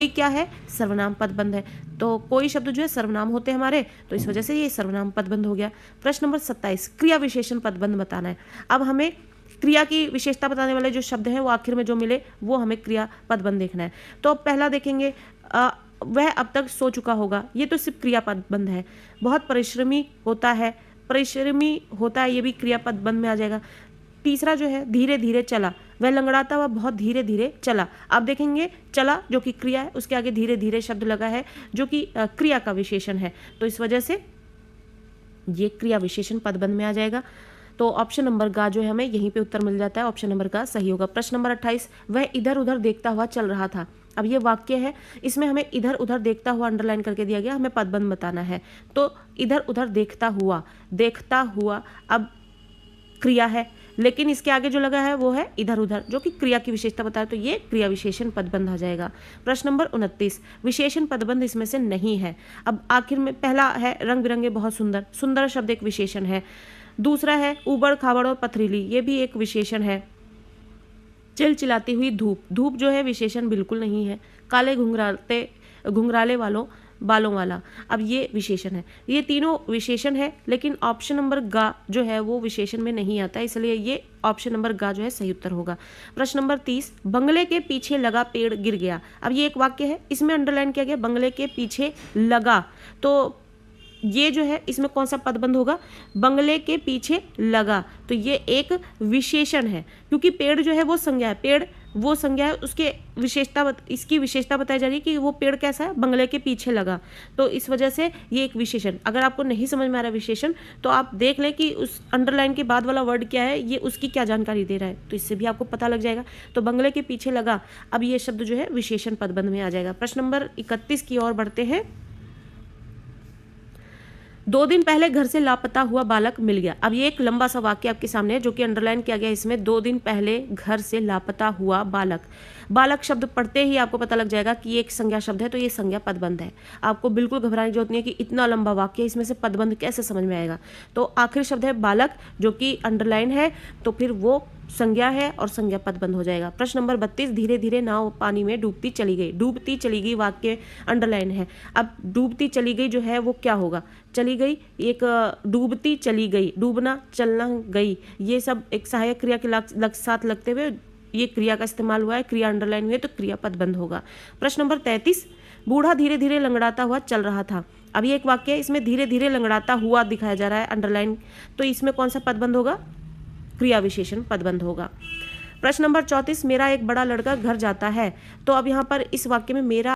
क्या है, सर्वनाम पदबंध है। तो कोई शब्द जो है सर्वनाम होते हैं हमारे, तो इस वजह से ये सर्वनाम पदबंध हो गया। प्रश्न नंबर 27, क्रिया विशेषण पदबंध बताना है। अब हमें क्रिया की विशेषता बताने वाले जो शब्द हैं वो आखिर में जो मिले वो हमें क्रिया पदबंध देखना है। तो पहला देखेंगे, वह अब तक सो चुका होगा, ये तो सिर्फ क्रिया पदबंध है। बहुत परिश्रमी होता है, परिश्रमी होता है, ये भी क्रिया पदबंध में आ जाएगा। तीसरा जो है, धीरे धीरे चला, वह लंगड़ाता हुआ बहुत धीरे धीरे चला। आप देखेंगे चला जो कि क्रिया है, उसके आगे धीरे धीरे शब्द लगा है जो कि क्रिया का विशेषण है, तो इस वजह से ये क्रिया विशेषण पदबंध में आ जाएगा। तो ऑप्शन नंबर गा जो है हमें यहीं पे उत्तर मिल जाता है, ऑप्शन नंबर गा सही होगा। प्रश्न नंबर 28, वह इधर उधर देखता हुआ चल रहा था। अब ये वाक्य है, इसमें हमें इधर उधर देखता हुआ अंडरलाइन करके दिया गया, हमें पदबंध बताना है। तो इधर उधर देखता हुआ, देखता हुआ अब क्रिया है, लेकिन इसके आगे जो लगा है वो है इधर उधर जो कि क्रिया की विशेषता बताए, तो ये क्रिया विशेषण पदबंध आ जाएगा। प्रश्न नंबर 29, विशेषण पदबंध इसमें से नहीं है। अब आखिर में पहला है रंग बिरंगे बहुत सुंदर, सुंदर शब्द एक विशेषण है। दूसरा है ऊबड़ खाबड़ और पथरीली, ये भी एक विशेषण है। चिलचिलाती हुई धूप, धूप जो है विशेषण बिल्कुल नहीं है। काले घुंघराले बालों वाला, अब ये विशेषण है। ये तीनों विशेषण है, लेकिन ऑप्शन नंबर गा जो है वो विशेषण में नहीं आता है, इसलिए ये ऑप्शन नंबर गा जो है सही उत्तर होगा। प्रश्न नंबर 30, बंगले के पीछे लगा पेड़ गिर गया। अब ये एक वाक्य है, इसमें अंडरलाइन किया गया बंगले के पीछे लगा, तो ये जो है इसमें कौन सा पदबंध होगा, बंगले के पीछे लगा, तो ये एक विशेषण है, क्योंकि पेड़ जो है वो संज्ञा है, पेड़ वो संज्ञा है, उसके इसकी विशेषता बताई जा रही है कि वो पेड़ कैसा है, बंगले के पीछे लगा, तो इस वजह से ये एक विशेषण। अगर आपको नहीं समझ में आ रहा विशेषण तो आप देख लें कि उस अंडरलाइन के बाद वाला वर्ड क्या है, ये उसकी क्या जानकारी दे रहा है, तो इससे भी आपको पता लग जाएगा। तो बंगले के पीछे लगा, अब ये शब्द जो है विशेषण पदबंध में आ जाएगा। प्रश्न नंबर 31 की ओर बढ़ते हैं। 2 दिन पहले घर से लापता हुआ बालक मिल गया। अब ये एक लंबा सा वाक्य आपके सामने है जो कि अंडरलाइन किया गया है इसमें। 2 दिन पहले घर से लापता हुआ बालक, बालक शब्द पढ़ते ही आपको पता लग जाएगा कि ये एक संज्ञा शब्द है, तो ये संज्ञा पदबंध है। आपको बिल्कुल घबराने की जरूरत नहीं है कि इतना लंबा वाक्य इसमें से पदबंध कैसे समझ में आएगा। तो आखिरी शब्द है बालक जो कि अंडरलाइन है, तो फिर वो संज्ञा है और संज्ञा पदबंध हो जाएगा। प्रश्न नंबर 32, धीरे धीरे नाव पानी में डूबती चली गई। डूबती चली गई वाक्य अंडरलाइन है। अब डूबती चली गई जो है वो क्या होगा, चली गई, एक डूबती चली गई, डूबना, चलना, गई, ये सब एक सहायक क्रिया के साथ लगते हुए ये क्रिया का इस्तेमाल हुआ है, क्रिया अंडरलाइन हुई है, तो क्रिया पदबंध होगा। प्रश्न नंबर 33, बूढ़ा धीरे धीरे लंगड़ाता हुआ चल रहा था। अब ये एक वाक्य है, इसमें धीरे धीरे लंगड़ाता हुआ दिखाया जा रहा है अंडरलाइन, तो इसमें कौन सा पदबंध होगा, क्रिया विशेषण पदबंध होगा। प्रश्न नंबर 34, मेरा एक बड़ा लड़का घर जाता है। तो अब यहाँ पर इस वाक्य में मेरा